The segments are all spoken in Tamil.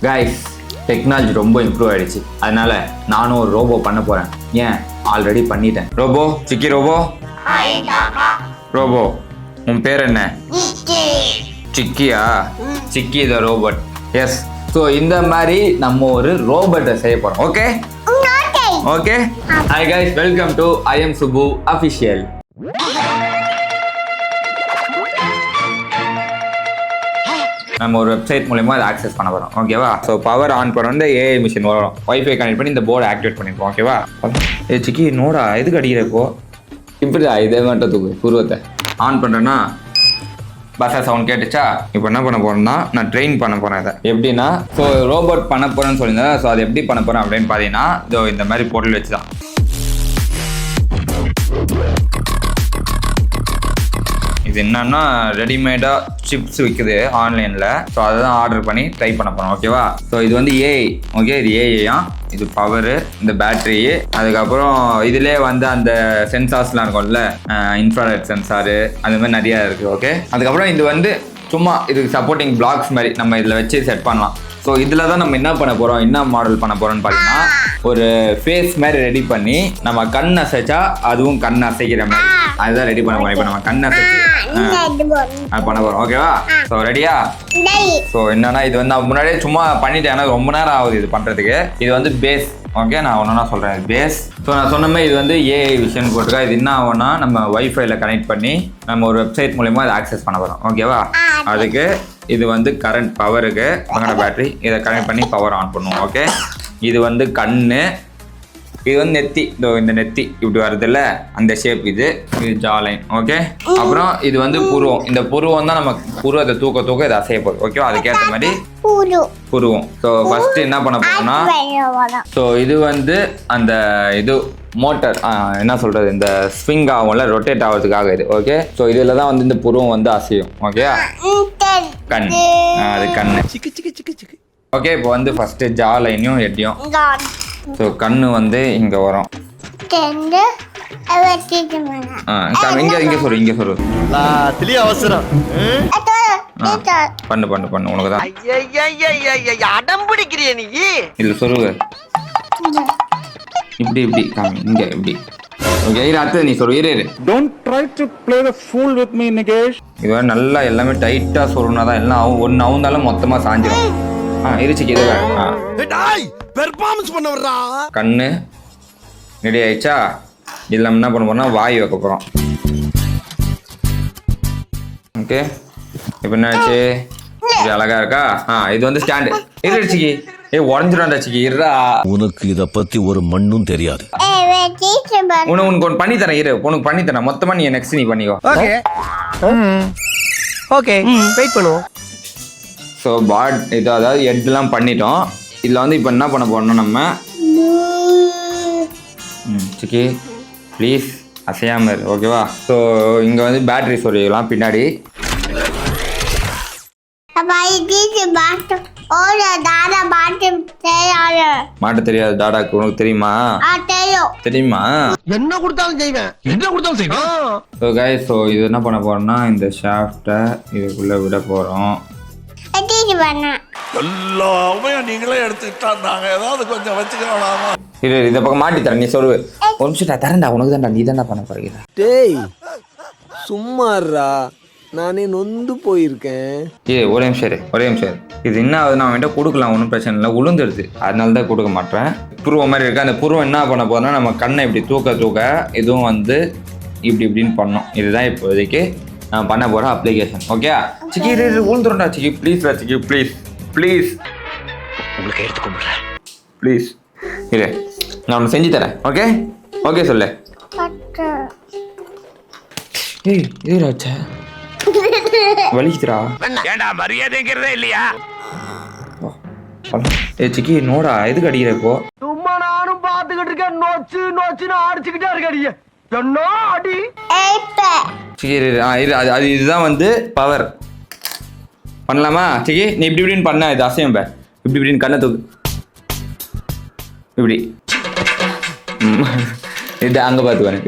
கைஸ் டெக்னாலஜி ரொம்ப இம்ப்ரூவ் ஆயிடுச்சு. அதனால நானும் ஒரு ரோபோ பண்ண போறேன். ஏன் ஆல்ரெடி பண்ணிட்டேன். ரோபோ சிக்கி ரோபோ. ரோபோ உன் பேர் என்ன? சிக்கியா? சிக்கி த ரோபோட். எஸ். ஸோ இந்த மாதிரி நம்ம ஒரு ரோபோட்டை செய்ய போறோம். Okay okay. Hi guys, welcome to I am Subu official. நம்ம ஒரு வெப்சைட் மூலமா அதை ஆக்சஸ் பண்ண போறோம். ஓகேவா? ஸோ பவர் ஆன் பண்ண வந்து ஏஐ மிஷின் வரும். வைஃபை கனெக்ட் பண்ணி இந்த போர்டை ஆக்டிவேட் பண்ணிப்போம். ஓகேவா? ஏ சிக்கி நோடா எதுக்கு அடிக்கிற இப்போ? இப்படிதான் இதே மட்டும் தூக்கு பூர்வத்தை ஆன் பண்ணுறேன்னா பஸ்ஸா சவுண்ட் கேட்டுச்சா? இப்போ என்ன பண்ண போறேன்னா நான் ட்ரெயின் பண்ண போறேன். இதை எப்படின்னா, ஸோ ரோபோட் பண்ண போறேன்னு சொல்லியிருந்தேன். ஸோ அது எப்படி பண்ண போறேன் அப்படின்னு பார்த்தீங்கன்னா, இதோ இந்த மாதிரி பொருள் வச்சு தான். இது என்னன்னா ரெடிமேடாக சிப்ஸ் விற்குது ஆன்லைனில். ஸோ அதை தான் ஆர்டர் பண்ணி ட்ரை பண்ண போகிறோம். ஓகேவா? ஸோ இது வந்து ஏஐ. ஓகே, இது ஏஐயா, இது பவரு, இந்த பேட்ரி, அதுக்கப்புறம் இதிலே வந்து அந்த சென்சார்ஸ்லாம் இருக்கும்ல, இன்ஃப்ராரெட் சென்சாரு, அந்த மாதிரி நிறையா இருக்குது. ஓகே, அதுக்கப்புறம் இது வந்து சும்மா இதுக்கு சப்போர்ட்டிங் பிளாக்ஸ் மாதிரி நம்ம இதில் வச்சு செட் பண்ணலாம். ஸோ இதில் தான் நம்ம என்ன பண்ண போகிறோம், என்ன மாடல் பண்ண போகிறோம்னு பார்த்தீங்கன்னா, ஒரு ஃபேஸ் மாதிரி ரெடி பண்ணி நம்ம கண் அசைச்சா அதுவும் கண் அசைக்கிற மாதிரி அதுதான் ரெடி பண்ண போகிறோம். இப்போ நம்ம கண் அசைச்சு அது பண்ண போகிறோம். ஓகேவா? ஸோ ரெடியா? ஸோ என்னன்னா, இது வந்து நான் முன்னாடியே சும்மா பண்ணிட்டேன். ஆனால் ரொம்ப நேரம் ஆகுது இது பண்ணுறதுக்கு. இது வந்து பேஸ். ஓகே, நான் ஒன்றா சொல்கிறேன். இது பேஸ். ஸோ நான் சொன்ன மாதிரி இது வந்து ஏஐ விஷயம் போட்டிருக்கா. இது என்ன ஆகும்னா, நம்ம வைஃபைல கனெக்ட் பண்ணி நம்ம ஒரு வெப்சைட் மூலமா அதை ஆக்சஸ் பண்ண போகிறோம். ஓகேவா? அதுக்கு இது வந்து கரண்ட் பவருக்கு அங்கே பேட்டரி, இதை கனெக்ட் பண்ணி பவர் ஆன் பண்ணுவோம். ஓகே, இது வந்து கண்ணு, இது வந்து நெத்தி. இந்த நெத்தி இப்படி வருதுல்ல, அந்த ஷேப். இது ஜாலைன். ஓகே, அப்புறம் இது வந்து புருவம். இந்த புருவம் தான் நம்ம புருவத்தை தூக்க தூக்க இதை அசைய போகுது. ஓகேவா? அதுக்கேற்ற மாதிரி புருவம். ஸோ ஃபர்ஸ்ட் என்ன பண்ண போறோம்னா, ஸோ இது வந்து அந்த இது மோட்டர் என்ன சொல்றது, இந்த ஸ்விங் ஆகும்ல, ரொட்டேட் ஆகிறதுக்காக இது. ஓகே, ஸோ இதில் தான் வந்து இந்த புருவம் வந்து அசையும். ஓகே, கண், அது கண்ணு. ஓகே, இப்போ வந்து ஃபர்ஸ்ட் ஜா லைனையும் ஹெட்டையும். ஸோ கண்ணு வந்து இங்க வரும். இங்க சொல்லு அவசரம் பண்ணு உனக்கு தான் அடம் பிடிக்கிறிய நீ. இது சொல்லுங்க, இப்படி காமி, இங்க இப்படி. ஓகே, அடுத்து நீ சொல்லு. இரு, don't try to play the fool with me Nikesh. இது நல்லா எல்லாமே டைட்டா சொல்லணும்னா தான் எல்லாம் ஒன்னு அவுந்தாலும் மொத்தமா சாஞ்சிரும். இருச்சுக்கு இது பெர்ஃபார்மன்ஸ் பண்ண வர்றா. கண்ணு ரெடி ஆயிடுச்சா? இதுல என்ன பண்ண போறோம்னா வாய் வைக்க போறோம். ஓகே, இப்போ என்னாச்சு? இது அழகா இருக்கா? இது வந்து ஸ்டாண்டு. இருச்சுக்கி உடஞ்சிடாண்டா சிக்கி. இருடா, உனக்கு இத பத்தி ஒரு மண்ணும் தெரியாது. உனக்கு ஒன்று பண்ணி தரேன். இரு, உனக்கு பண்ணி தரேன். மொத்தமா நீ நெக்ஸ்ட் நீ பண்ணிக்கோ. ஓகே, வெயிட் பண்ணுவோம். ஸோ இது அதாவது ஹெட்லாம் பண்ணிட்டோம். இதில் வந்து இப்போ என்ன பண்ண போறோம்னா, நம்ம சிக்கி ப்ளீஸ் அசையாமல் இரு. ஓகேவா? ஸோ இங்கே வந்து பேட்டரி சொல்லிக்கலாம் பின்னாடி. மாட்ட தெரியாது டாடாக்கு. உனக்கு தெரியுமா? தெரியுமா? என்ன கொடுத்தாலும் செய்வேன். ஸோ கைஸ், ஸோ இது என்ன பண்ண போறோம்னா, இந்த ஷாஃப்டை இதுக்குள்ள விட போறோம். எல்லாமே நீங்களே எடுத்துட்டாங்க. ஏதாவது கொஞ்சம் வச்சுக்கலாம். இது இதை பக்கம் மாட்டி தரேன். நீ சொல்லு. ஒரு நிமிஷம் தரேன்டா, உனக்கு தான்டா. நீ தான்டா பண்ண போறீங்க. டேய் சும்மாறா, நானே நொந்து போயிருக்கேன். ஒரே நிமிஷம். இது என்ன ஆகுதுன்னா, அவன்கிட்ட கொடுக்கலாம், ஒன்றும் பிரச்சனை இல்லை. உளுந்துடுது, அதனால தான் கொடுக்க மாட்டேன். புருவம் மாதிரி இருக்கு. அந்த புருவம் என்ன பண்ண போறோம்னா, நம்ம கண்ணை இப்படி தூக்க இதுவும் வந்து இப்படின்னு பண்ணோம். இதுதான் இப்போதைக்கு நான் பண்ண போகிற அப்ளிகேஷன். ஓகே சிக்கி, உளுந்துருண்டா சிக்கி. ப்ளீஸ் உங்களுக்கு எடுத்து கும்பிடுறேன். ப்ளீஸ் இரு, நான் ஒன்று செஞ்சு தரேன். ஓகே சொல்லு. ஏய் இதுராச்சா வலிக்குதுடா. ஏண்டா மரியாதைங்கிறதே இல்லையா? சிக்கி நோடா எதுக்கு அடிக்கிற இப்போ? சும்மா நானும் பாத்துக்கிட்டு இருக்கேன். நோச்சுன்னு அடிச்சுக்கிட்டே இருக்க. என்ன அடி? சிக்கி அது இதுதான் வந்து பவர். பண்ணலாமா சிக்கி? நீ இப்படின்னு பண்ண, இது அசையம். இப்படின்னு கண்ணை தூக்கு. இப்படி இது அங்கே பார்த்துக்கோங்க.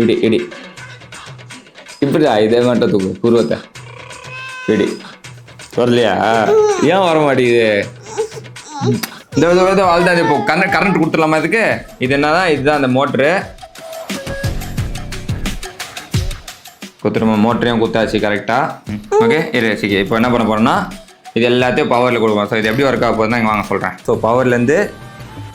இப்படிதான் இதே மட்டும் தூக்கு பூர்வத்தை. இப்படி வரலையா? ஏன் வர மாட்டேங்குது? இந்த வாழ்தான் இப்போ கரண்ட் கொடுத்துடலாமா இதுக்கு? இது என்னதான், இதுதான் அந்த மோட்ரு. குத்துருமா, மோட்டரையும் குத்தாச்சு கரெக்டாக. ஓகே சரி, இப்போ என்ன பண்ண போகிறோம்னா இது எல்லாத்தையும் பவரில் கொடுப்போம். ஸோ இது எப்படி ஒர்க் ஆக போகுதுன்னு வாங்க சொல்கிறேன். ஸோ பவர்லேருந்து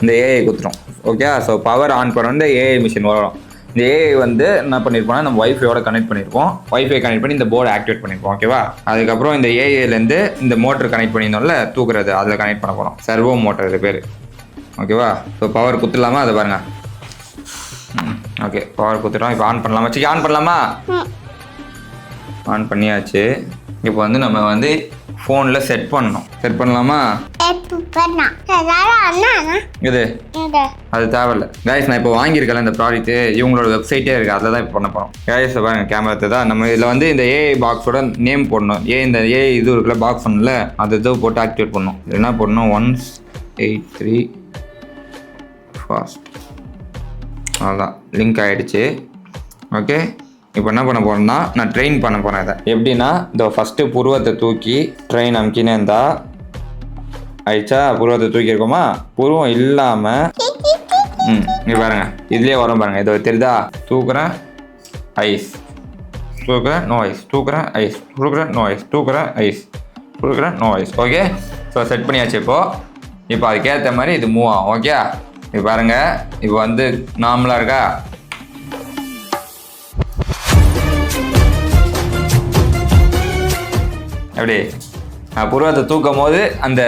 இந்த ஏஐ குத்துரும். ஓகே, ஸோ பவர் ஆன் பண்ண இந்த ஏஐ மிஷின் வரும். இந்த ஏஐ வந்து என்ன பண்ணியிருப்போம்னா நம்ம வைஃபையோட கனெக்ட் பண்ணியிருப்போம். வைஃபை கனெக்ட் பண்ணி இந்த போர்டை ஆக்டிவேட் பண்ணியிருப்போம். ஓகேவா, அதுக்கப்புறம் இந்த ஏஐலேருந்து இந்த மோட்டர் கனெக்ட் பண்ணியிருந்தோம்ல தூக்குறது, அதில் கனெக்ட் பண்ண போகிறோம். சர்வோ மோட்டர் இது பேர். ஓகேவா, ஸோ பவர் குத்துலாமா? அதை பாருங்கள். ஓகே, பவர் குத்துட்டோம். இப்போ ஆன் பண்ணலாமா? சரி, ஆன் பண்ணலாமா? ஆன் பண்ணியாச்சு. இப்போ வந்து நம்ம வந்து ஃபோனில் செட் பண்ணணும். செட் பண்ணலாமா? இது அது தேவையில்ல கைஸ். நான் இப்போ வாங்கியிருக்கல இந்த ப்ராடக்ட்டு, இவங்களோட வெப்சைட்டே இருக்குது, அதில் தான் இப்போ பண்ண போகிறோம். கைஸ் பாருங்க, கேமரா தான். நம்ம இதில் வந்து இந்த ஏஐ பாக்ஸோட நேம் போடணும். இந்த ஏஐ இது இருக்குல்ல பாக்ஸ் ஒன்றில், அது இது போட்டு ஆக்டிவேட் பண்ணணும். என்ன போடணும்? 183 ஃபாஸ்ட். அவ்வளோதான், லிங்க் ஆகிடுச்சு. ஓகே, இப்போ என்ன பண்ண போகிறேன்னா நான் ட்ரெயின் பண்ண போகிறேன். இதை எப்படின்னா, இந்த ஃபஸ்ட்டு புருவத்தை தூக்கி ட்ரெயின் அமுக்கினே இருந்தா ஆயிடுச்சா? புருவத்தை தூக்கி இருக்கோமா? புருவம் இல்லாமல் இங்கே பாருங்க, இதுலேயே வரும் பாருங்க. இதை தெரியுதா? தூக்குறேன் ஐஸ், தூக்குறேன் நோ ஐஸ், தூக்குறேன் ஐஸ், தூக்குறேன் நோ ஐஸ், தூக்குறேன் ஐஸ், தூக்குறேன் no eyes. Okay, so set பண்ணியாச்சு. இப்போ அதுக்கேற்ற மாதிரி இது மூவ் ஆகும். ஓகே, இப்போ பாருங்க, இப்போ வந்து நார்மலாக இருக்கா? எப்படி புருவத்தை தூக்கும் போது அந்த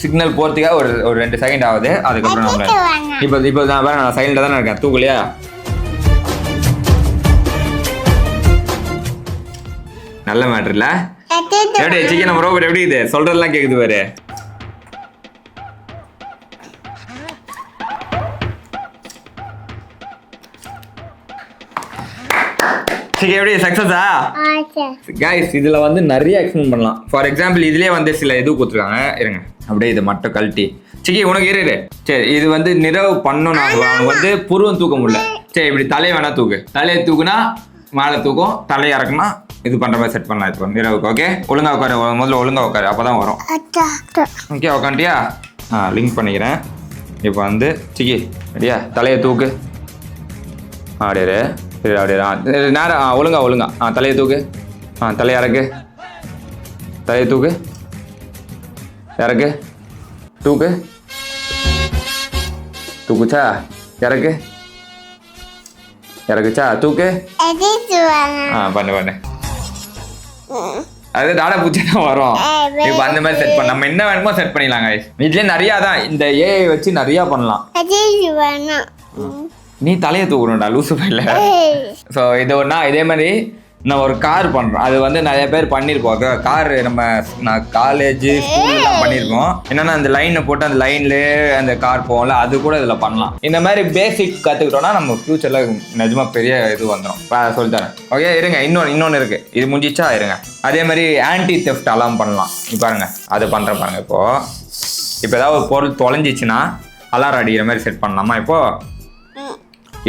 சிக்னல் போகிறதுக்காக ஒரு 2 செகண்ட் ஆகுது. அதுக்கப்புறம் நம்ம இப்போ நான் பாருங்க, நான் சைலண்டாக தானே இருக்கேன், தூக்கலையா? நல்ல மேட்ரு இல்லை? எப்படி சிக்கன் நம்ம ரோபோட் எப்படி இது சொல்கிறதெல்லாம் கேட்குது பாரு. சரி, எப்படி சக்ஸஸா கைஸ்? இதில் வந்து நிறைய எக்ஸ்பிளைன் பண்ணலாம். ஃபார் எக்ஸாம்பிள் இதுலேயே வந்து சில இது கொடுத்துருக்காங்க. இருங்க, அப்படியே இதை மட்டும் கழட்டி. சரி, உனக்கு இரு. சரி, இது வந்து நிறைவு பண்ணணும். அவனுக்கு வந்து புருவம் தூக்க முடியல. சரி, இப்படி தலையை வேணா தூக்கு. தலையை தூக்குனா மேலே தூக்கும், தலையை இறக்குனா இது பண்ணுற மாதிரி செட் பண்ணலாம். இப்போ நிறைவுக்கு. ஓகே, ஒழுங்கா உட்காரு, முதல்ல ஒழுங்கா உட்காரு, அப்போ தான் வரும். ஓகே, உட்காந்துட்டியா? லிங்க் பண்ணிக்கிறேன். இப்போ வந்து சிக்கி ரெடியா? தலையை தூக்கு. அப்படியே சரி, அப்படியே நேரம். ஒழுங்கா. தலையை தூக்கு. தலையை இறக்கு. தலையை தூக்கு, இறக்கு, தூக்கு, தூக்குச்சா? இறக்கு, இறக்குச்சா? தூக்கு. பண்ணு. அது டாடா பூச்சி தான் வரும். இப்போ அந்த மாதிரி செட் பண்ண நம்ம என்ன வேணுமோ செட் பண்ணிடலாங்க. இதுலேயே நிறையா தான், இந்த ஏஐ வச்சு நிறையா பண்ணலாம். நீ தலையை தூக்கணும்டா லூசு பையில. ஸோ இது ஒன்றா இதே மாதிரி நான் ஒரு கார் பண்ணுறோம். அது வந்து நிறைய பேர் பண்ணியிருப்போம். கார் நான் காலேஜ் ஸ்கூல்லாம் பண்ணியிருக்கோம். என்னென்னா அந்த லைனை போட்டு அந்த லைன்லேயே அந்த கார் போகும்ல, அது கூட இதில் பண்ணலாம். இந்த மாதிரி பேசிக் கற்றுக்கிட்டோன்னா நம்ம ஃப்யூச்சரில் நிஜமாக பெரிய இது வந்துடும். சொல்லித்தரேன். ஓகே, இருங்க, இன்னொன்று இருக்குது. இது முடிஞ்சிச்சா? இருங்க. அதே மாதிரி ஆன்டி தெஃப்ட் அலாம் பண்ணலாம். இப்போ பாருங்க, அது பண்ணுறேன் பாருங்க. இப்போ ஏதாவது ஒரு பொருள் தொலைஞ்சிச்சுன்னா அலாரம் அடிக்கிற மாதிரி செட் பண்ணலாமா? இப்போது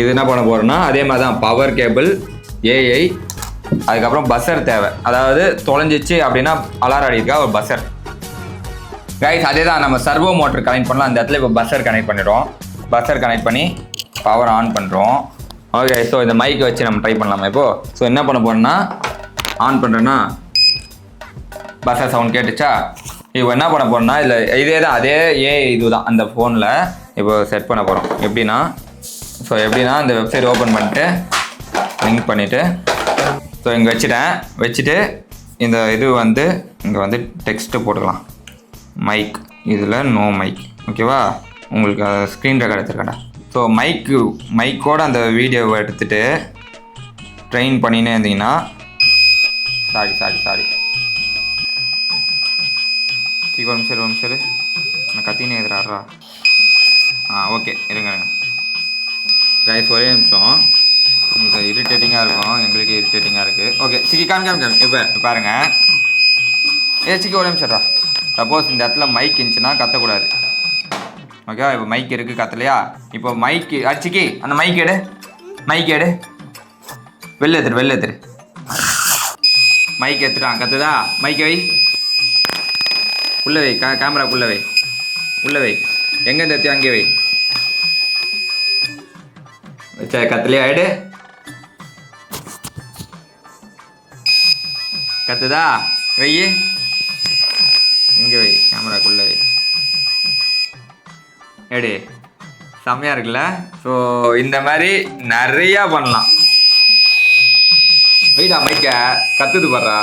இது என்ன பண்ண போகிறோன்னா அதே மாதிரி தான், பவர் கேபிள், ஏஐ, அதுக்கப்புறம் பஸ்ஸர் தேவை. அதாவது தொலைஞ்சிச்சு அப்படின்னா அலாரம் அடிக்கா ஒரு பஸ்ஸர். கைஸ் அதே தான், நம்ம சர்வோ மோட்டர் கனெக்ட் பண்ணலாம். அந்த இடத்துல இப்போ பஸ்ஸர் கனெக்ட் பண்ணிடுறோம். பஸ்ஸர் கனெக்ட் பண்ணி பவர் ஆன் பண்ணுறோம். ஓகே, ஸோ இந்த மைக்கை வச்சு நம்ம ட்ரை பண்ணலாமா இப்போது? ஸோ என்ன பண்ண போகிறோன்னா, ஆன் பண்ணுறேன்னா பஸ்ஸர் சவுண்ட் கேட்டுச்சா? இப்போ என்ன பண்ண போகிறோன்னா இதே தான், அதே இது தான் அந்த ஃபோனில் இப்போ செட் பண்ண போகிறோம். எப்படின்னா இந்த வெப்சைட் ஓப்பன் பண்ணிட்டு லிங்க் பண்ணிவிட்டு ஸோ இங்கே வச்சுட்டு இந்த இது வந்து இங்கே வந்து டெக்ஸ்ட்டு போட்டுக்கலாம். மைக், இதில் நோ மைக். ஓகேவா? உங்களுக்கு ஸ்க்ரீன் ரெக்கார்ட் எடுத்துருக்கேன்டா. ஸோ மைக்கோட அந்த வீடியோவை எடுத்துகிட்டு ட்ரெயின் பண்ணினே இருந்தீங்கன்னா சாரி ஒரு நிமிஷம் நான் கத்தினே எதிராடுறா. ஓகே, இருங்க கைஸ், ஒரே நிமிஷம். உங்களுக்கு இரிட்டேட்டிங்காக இருக்கும், எங்களுக்கு இரிட்டேட்டிங்காக இருக்குது. ஓகே, சிக்கி காமி இப்போ பாருங்கள். சிக்கி ஒரே நிமிஷம்டா. சப்போஸ் இந்த இடத்துல மைக் இருந்துச்சுன்னா கத்தக்கூடாது. ஓகேவா? இப்போ மைக் இருக்குது, கத்தலையா? இப்போ மைக்கு சிக்கி அந்த மைக் எடு. வெளில எடுத்துரு. மைக் எடுத்துட்டான், கத்துதா? மைக்கை வை, உள்ளே வை, கேமராக்குள்ளே வை. உள்ள வை. எங்கே தத்தியோ அங்கே வை. வச்சா கத்துலையா ஆயிடு. கத்துதா? வை. இங்கே வை, கேமராக்குள்ளே வை. எடு. செம்மையாக இருக்குல்ல? ஸோ இந்த மாதிரி நிறையா பண்ணலாம். வெயிடா மைக்க கத்துது பாடுறா.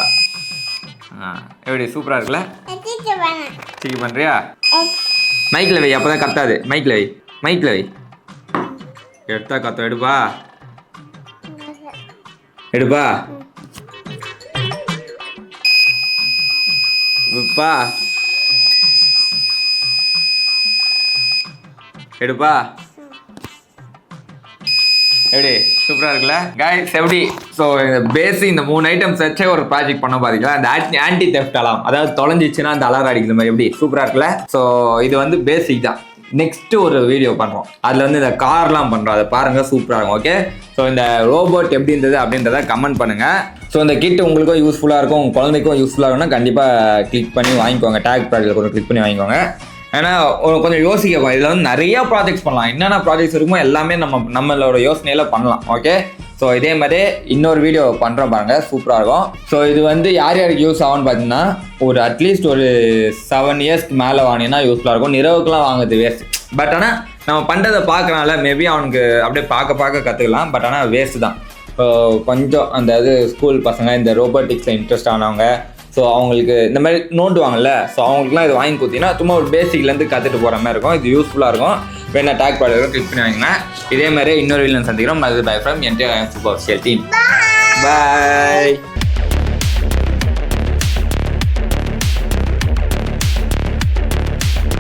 எப்படி சூப்பராக இருக்குல்ல? சீக்கிரம் பண்ணுறியா? மைக்கில் வை, அப்போ தான் கத்தாது. மைக்கில் வை, மைக்கில் வை. எடுத்தா கத்த. எடுப்பா, எடுப்பா, விப்பா, எடுப்பா. எப்படி சூப்பராக இருக்குல்ல கைஸ்? எப்படி? ஸோ இந்த பேசிக் இந்த 3 ஐட்டம்ஸ் வச்சே ஒரு ப்ராஜெக்ட் பண்ண பார்த்தீங்களா? இந்த ஆன்டி தெஃப்ட் அலாம், அதாவது தொலைஞ்சிச்சுன்னா அந்த அலாரம் அடிக்கிற மாதிரி. எப்படி சூப்பராக இருக்குல்ல? ஸோ இது வந்து பேசிக் தான். நெக்ஸ்ட் ஒரு வீடியோ பண்ணுறோம், அதில் வந்து இந்த கார்லாம் பண்ணுறோம், அதை பாருங்கள், சூப்பராக இருக்கும். ஓகே, ஸோ இந்த ரோபோட் எப்படி இருந்தது அப்படின்றத கமெண்ட் பண்ணுங்கள். ஸோ இந்த கிட் உங்களுக்கும் யூஸ்ஃபுல்லாக இருக்கும், உங்கள் குழந்தைக்கும் யூஸ்ஃபுல்லாக இருக்கும்னா கண்டிப்பாக கிளிக் பண்ணி வாங்கிக்கோங்க. டேக் ப்ராஜெக்ட் கொஞ்சம் கிளிக் பண்ணி வாங்கிக்கோங்க. ஏன்னா கொஞ்சம் யோசிக்கப்போம், இதில் வந்து நிறையா ப்ராஜெக்ட்ஸ் பண்ணலாம். என்னென்ன ப்ராஜெக்ட்ஸ் இருக்குமோ எல்லாமே நம்மளோட யோசனையில் பண்ணலாம். ஓகே, ஸோ இதே மாதிரி இன்னொரு வீடியோ பண்ணுறோம் பாருங்கள், சூப்பராக இருக்கும். ஸோ இது வந்து யார் யாருக்கு யூஸ் ஆகும்னு பார்த்தீங்கன்னா, ஒரு அட்லீஸ்ட் ஒரு 7 இயர்ஸ்க்கு மேலே வாங்கினா யூஸ்ஃபுல்லாக இருக்கும். நிறவுக்குலாம் வாங்குறது வேஸ்ட். பட் ஆனால் நம்ம பண்ணுறதை பார்க்கறனால மேபி அவனுக்கு அப்படியே பார்க்க கற்றுக்கலாம். பட் ஆனால் வேஸ்ட்டு தான். ஸோ கொஞ்சம் அந்த இது ஸ்கூல் பசங்க இந்த ரோபோட்டிக்ஸில் இன்ட்ரெஸ்ட் ஆனவங்க, ஸோ அவங்களுக்கு இந்த மாதிரி நோண்டுவாங்கல்ல, ஸோ அவங்களுக்குலாம் இது வாங்கி கொடுத்தீங்கன்னா சும்மா ஒரு பேசிக்லேருந்து கற்றுட்டு போகிற மாதிரி இருக்கும். இது யூஸ்ஃபுல்லாக இருக்கும். வேணா டேக் ப்ராடக்ட் கிளிக் பண்ணி வாங்கினா. இதே மாதிரி இன்னொரு வீடியோவில் சந்திக்கிறோம். அது by from entire super team. Bye.